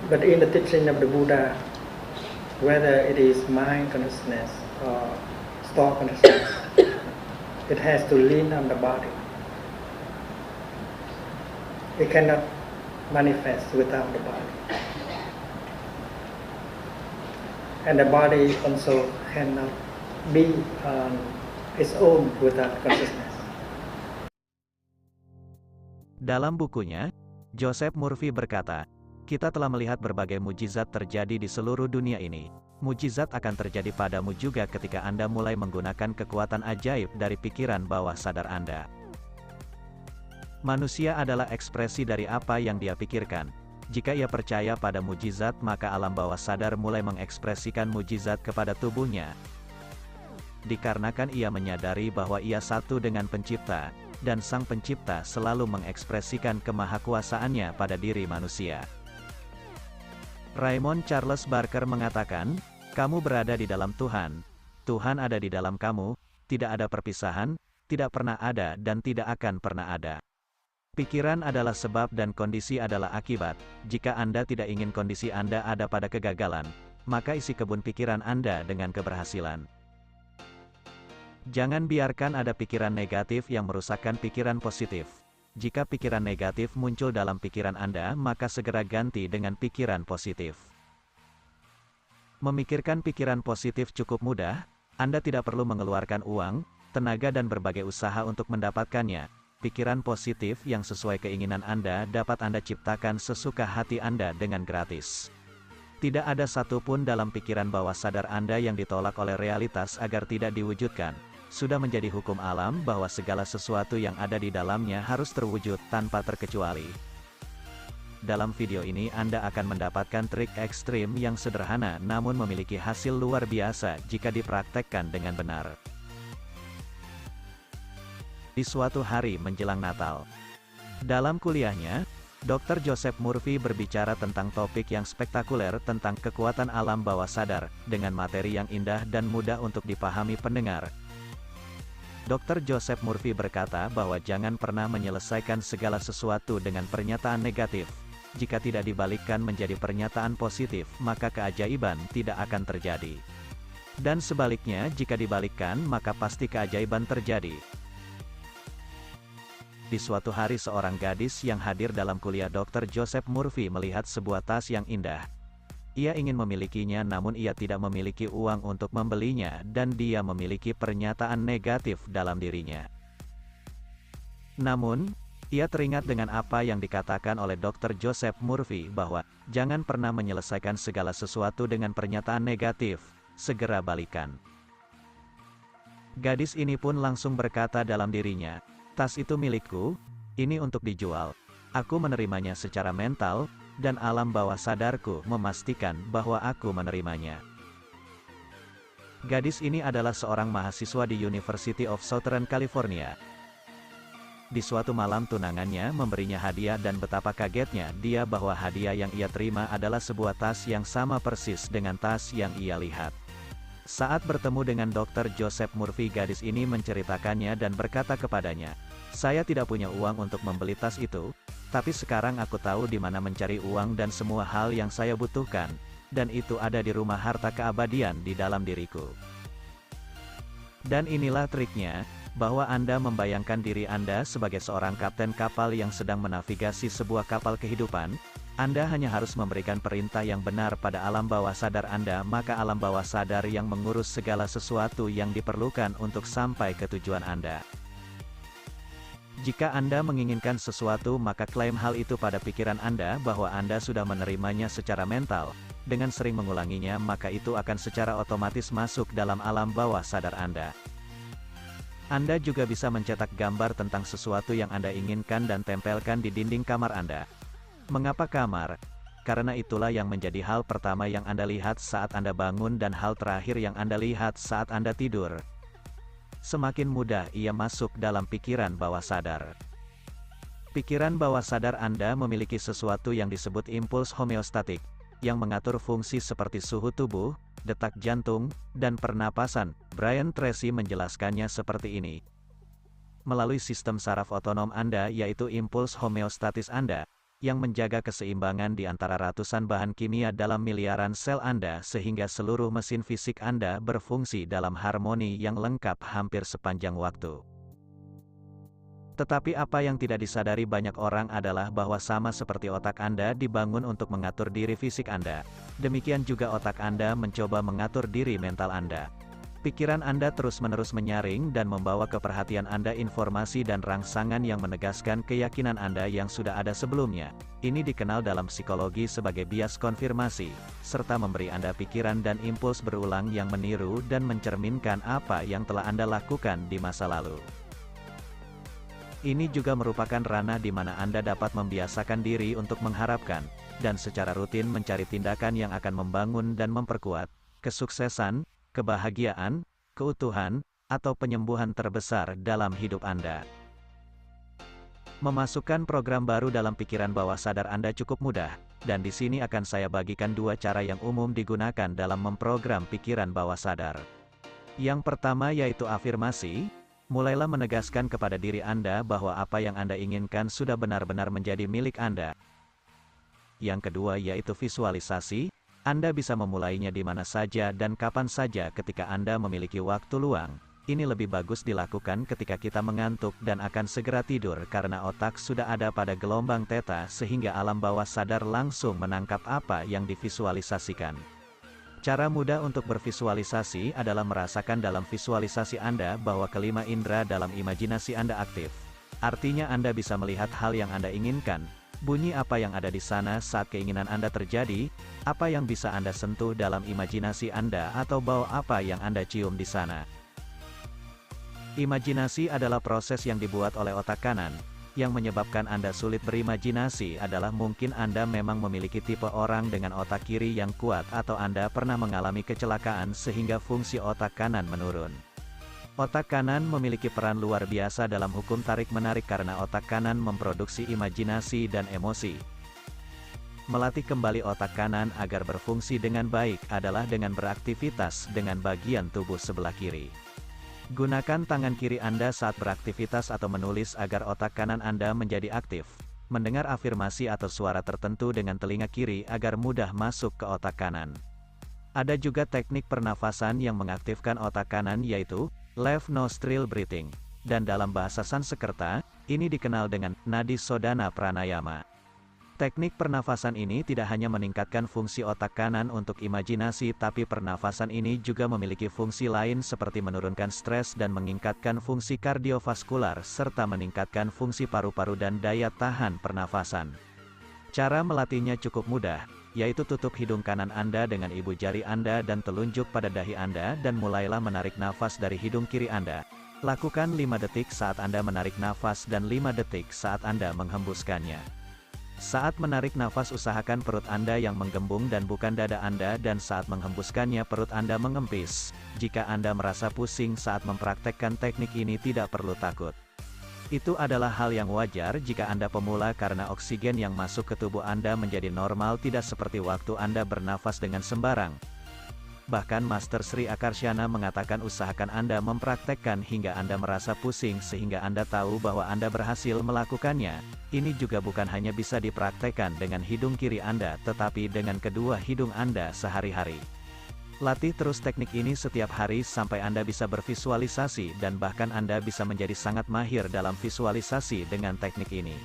But in the teaching of the Buddha, whether it is mind consciousness or thought consciousness, it has to lean on the body. It cannot manifest without the body. And the body also cannot be on its own without consciousness. Dalam bukunya, Joseph Murphy berkata, kita telah melihat berbagai mujizat terjadi di seluruh dunia ini. Mujizat akan terjadi padamu juga ketika Anda mulai menggunakan kekuatan ajaib dari pikiran bawah sadar Anda. Manusia adalah ekspresi dari apa yang dia pikirkan. Jika ia percaya pada mujizat, maka alam bawah sadar mulai mengekspresikan mujizat kepada tubuhnya. Dikarenakan ia menyadari bahwa ia satu dengan Pencipta, dan Sang Pencipta selalu mengekspresikan kemahakuasaannya pada diri manusia. Raymond Charles Barker mengatakan, kamu berada di dalam Tuhan, Tuhan ada di dalam kamu, tidak ada perpisahan, tidak pernah ada dan tidak akan pernah ada. Pikiran adalah sebab dan kondisi adalah akibat. Jika Anda tidak ingin kondisi Anda ada pada kegagalan, maka isi kebun pikiran Anda dengan keberhasilan. Jangan biarkan ada pikiran negatif yang merusakkan pikiran positif. Jika pikiran negatif muncul dalam pikiran Anda, maka segera ganti dengan pikiran positif. Memikirkan pikiran positif cukup mudah, Anda tidak perlu mengeluarkan uang, tenaga dan berbagai usaha untuk mendapatkannya. Pikiran positif yang sesuai keinginan Anda dapat Anda ciptakan sesuka hati Anda dengan gratis. Tidak ada satupun dalam pikiran bawah sadar Anda yang ditolak oleh realitas agar tidak diwujudkan. Sudah menjadi hukum alam bahwa segala sesuatu yang ada di dalamnya harus terwujud tanpa terkecuali. Dalam video ini Anda akan mendapatkan trik ekstrim yang sederhana namun memiliki hasil luar biasa jika dipraktekkan dengan benar. Di suatu hari menjelang Natal. Dalam kuliahnya, Dr. Joseph Murphy berbicara tentang topik yang spektakuler tentang kekuatan alam bawah sadar, dengan materi yang indah dan mudah untuk dipahami pendengar. Dr. Joseph Murphy berkata bahwa jangan pernah menyelesaikan segala sesuatu dengan pernyataan negatif. Jika tidak dibalikkan menjadi pernyataan positif, maka keajaiban tidak akan terjadi. Dan sebaliknya, jika dibalikkan, maka pasti keajaiban terjadi. Di suatu hari seorang gadis yang hadir dalam kuliah Dr. Joseph Murphy melihat sebuah tas yang indah. Ia ingin memilikinya namun ia tidak memiliki uang untuk membelinya dan dia memiliki pernyataan negatif dalam dirinya. Namun, ia teringat dengan apa yang dikatakan oleh Dr. Joseph Murphy bahwa, jangan pernah menyelesaikan segala sesuatu dengan pernyataan negatif, segera balikan. Gadis ini pun langsung berkata dalam dirinya, tas itu milikku, ini untuk dijual. Aku menerimanya secara mental, dan alam bawah sadarku memastikan bahwa aku menerimanya. Gadis ini adalah seorang mahasiswa di University of Southern California. Di suatu malam tunangannya memberinya hadiah dan betapa kagetnya dia bahwa hadiah yang ia terima adalah sebuah tas yang sama persis dengan tas yang ia lihat. Saat bertemu dengan Dr. Joseph Murphy, gadis ini menceritakannya dan berkata kepadanya, saya tidak punya uang untuk membeli tas itu, tapi sekarang aku tahu di mana mencari uang dan semua hal yang saya butuhkan, dan itu ada di rumah harta keabadian di dalam diriku. Dan inilah triknya, bahwa Anda membayangkan diri Anda sebagai seorang kapten kapal yang sedang menavigasi sebuah kapal kehidupan. Anda hanya harus memberikan perintah yang benar pada alam bawah sadar Anda, maka alam bawah sadar yang mengurus segala sesuatu yang diperlukan untuk sampai ke tujuan Anda. Jika Anda menginginkan sesuatu, maka klaim hal itu pada pikiran Anda bahwa Anda sudah menerimanya secara mental. Dengan sering mengulanginya, maka itu akan secara otomatis masuk dalam alam bawah sadar Anda. Anda juga bisa mencetak gambar tentang sesuatu yang Anda inginkan dan tempelkan di dinding kamar Anda. Mengapa kamar? Karena itulah yang menjadi hal pertama yang Anda lihat saat Anda bangun dan hal terakhir yang Anda lihat saat Anda tidur. Semakin mudah ia masuk dalam pikiran bawah sadar. Pikiran bawah sadar Anda memiliki sesuatu yang disebut impuls homeostatik, yang mengatur fungsi seperti suhu tubuh, detak jantung, dan pernapasan. Brian Tracy menjelaskannya seperti ini. Melalui sistem saraf otonom Anda, yaitu impuls homeostatis Anda, yang menjaga keseimbangan di antara ratusan bahan kimia dalam miliaran sel Anda sehingga seluruh mesin fisik Anda berfungsi dalam harmoni yang lengkap hampir sepanjang waktu. Tetapi apa yang tidak disadari banyak orang adalah bahwa sama seperti otak Anda dibangun untuk mengatur diri fisik Anda, demikian juga otak Anda mencoba mengatur diri mental Anda. Pikiran Anda terus-menerus menyaring dan membawa ke perhatian Anda informasi dan rangsangan yang menegaskan keyakinan Anda yang sudah ada sebelumnya. Ini dikenal dalam psikologi sebagai bias konfirmasi, serta memberi Anda pikiran dan impuls berulang yang meniru dan mencerminkan apa yang telah Anda lakukan di masa lalu. Ini juga merupakan ranah di mana Anda dapat membiasakan diri untuk mengharapkan, dan secara rutin mencari tindakan yang akan membangun dan memperkuat kesuksesan, kebahagiaan, keutuhan, atau penyembuhan terbesar dalam hidup Anda. Memasukkan program baru dalam pikiran bawah sadar Anda cukup mudah, dan di sini akan saya bagikan dua cara yang umum digunakan dalam memprogram pikiran bawah sadar. Yang pertama yaitu afirmasi. Mulailah menegaskan kepada diri Anda bahwa apa yang Anda inginkan sudah benar-benar menjadi milik Anda. Yang kedua yaitu visualisasi. Anda bisa memulainya di mana saja dan kapan saja ketika Anda memiliki waktu luang. Ini lebih bagus dilakukan ketika kita mengantuk dan akan segera tidur karena otak sudah ada pada gelombang theta sehingga alam bawah sadar langsung menangkap apa yang divisualisasikan. Cara mudah untuk bervisualisasi adalah merasakan dalam visualisasi Anda bahwa kelima indera dalam imajinasi Anda aktif. Artinya Anda bisa melihat hal yang Anda inginkan, bunyi apa yang ada di sana saat keinginan Anda terjadi, apa yang bisa Anda sentuh dalam imajinasi Anda atau bau apa yang Anda cium di sana. Imajinasi adalah proses yang dibuat oleh otak kanan. Yang menyebabkan Anda sulit berimajinasi adalah mungkin Anda memang memiliki tipe orang dengan otak kiri yang kuat atau Anda pernah mengalami kecelakaan sehingga fungsi otak kanan menurun. Otak kanan memiliki peran luar biasa dalam hukum tarik-menarik karena otak kanan memproduksi imajinasi dan emosi. Melatih kembali otak kanan agar berfungsi dengan baik adalah dengan beraktivitas dengan bagian tubuh sebelah kiri. Gunakan tangan kiri Anda saat beraktivitas atau menulis agar otak kanan Anda menjadi aktif. Mendengar afirmasi atau suara tertentu dengan telinga kiri agar mudah masuk ke otak kanan. Ada juga teknik pernafasan yang mengaktifkan otak kanan yaitu left nostril breathing. Dan dalam bahasa Sanskerta, ini dikenal dengan Nadi Sodhana Pranayama. Teknik pernafasan ini tidak hanya meningkatkan fungsi otak kanan untuk imajinasi tapi pernafasan ini juga memiliki fungsi lain seperti menurunkan stres dan meningkatkan fungsi kardiovaskular serta meningkatkan fungsi paru-paru dan daya tahan pernafasan. Cara melatihnya cukup mudah, yaitu tutup hidung kanan Anda dengan ibu jari Anda dan telunjuk pada dahi Anda dan mulailah menarik nafas dari hidung kiri Anda. Lakukan 5 detik saat Anda menarik nafas dan 5 detik saat Anda menghembuskannya. Saat menarik nafas usahakan perut Anda yang menggembung dan bukan dada Anda dan saat menghembuskannya perut Anda mengempis. Jika Anda merasa pusing saat mempraktekkan teknik ini tidak perlu takut. Itu adalah hal yang wajar jika Anda pemula karena oksigen yang masuk ke tubuh Anda menjadi normal tidak seperti waktu Anda bernafas dengan sembarang. Bahkan Master Sri Akarshana mengatakan usahakan Anda mempraktekkan hingga Anda merasa pusing sehingga Anda tahu bahwa Anda berhasil melakukannya. Ini juga bukan hanya bisa dipraktekkan dengan hidung kiri Anda tetapi dengan kedua hidung Anda sehari-hari. Latih terus teknik ini setiap hari sampai Anda bisa bervisualisasi dan bahkan Anda bisa menjadi sangat mahir dalam visualisasi dengan teknik ini.